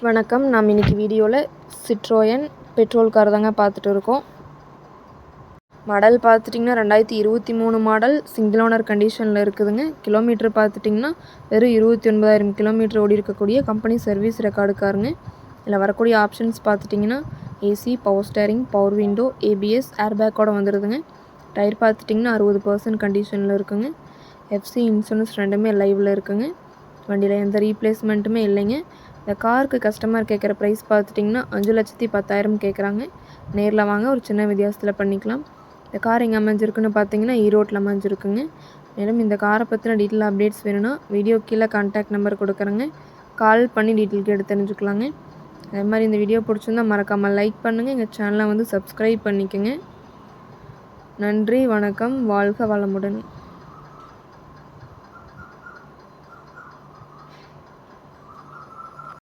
வணக்கம். நாம் இன்னைக்கு வீடியோவில் சிட்ரோயன் பெட்ரோல் கார் தாங்க பார்த்துட்டு இருக்கோம். மாடல் பார்த்துட்டிங்கன்னா 2023 மாடல் சிங்கிள் ஓனர் கண்டிஷனில் இருக்குதுங்க. கிலோமீட்டர் பார்த்துட்டிங்கன்னா வெறும் 29,000 கிலோமீட்டர் ஓடி இருக்கக்கூடிய கம்பெனி சர்வீஸ் ரெக்கார்டு காருங்க. இதில் வரக்கூடிய ஆப்ஷன்ஸ் பார்த்துட்டிங்கன்னா AC, power steering, power window, ABS, ஏர்பேக்கோடு வந்துடுதுங்க. டயர் பார்த்துட்டிங்கன்னா 60% கண்டிஷனில் இருக்குங்க. எஃப்சி இன்சூரன்ஸ் ரெண்டுமே லைவில் இருக்குங்க. வண்டியில் எந்த ரீப்ளேஸ்மெண்ட்டுமே இல்லைங்க. இந்த காருக்கு கஸ்டமர் கேட்குற ப்ரைஸ் பார்த்துட்டிங்கன்னா 5,10,000 கேட்குறாங்க. நேரில் வாங்க, ஒரு சின்ன வித்தியாசத்தில் பண்ணிக்கலாம். இந்த கார் எங்கே அமைஞ்சிருக்குன்னு பார்த்தீங்கன்னா ஈரோட்டில் அமைஞ்சிருக்குங்க. மேலும் இந்த காரை பற்றின டீட்டெயில் அப்டேட்ஸ் வேணும்னா வீடியோ கீழே கான்டாக்ட் நம்பர் கொடுக்குறேங்க. கால் பண்ணி டீட்டெயில் கேட்டு தெரிஞ்சுக்கலாங்க. அதே மாதிரி இந்த வீடியோ பிடிச்சிருந்தா மறக்காமல் லைக் பண்ணுங்கள். எங்கள் சேனலை சப்ஸ்கிரைப் பண்ணிக்கோங்க. நன்றி, வணக்கம், வாழ்க வளமுடன்.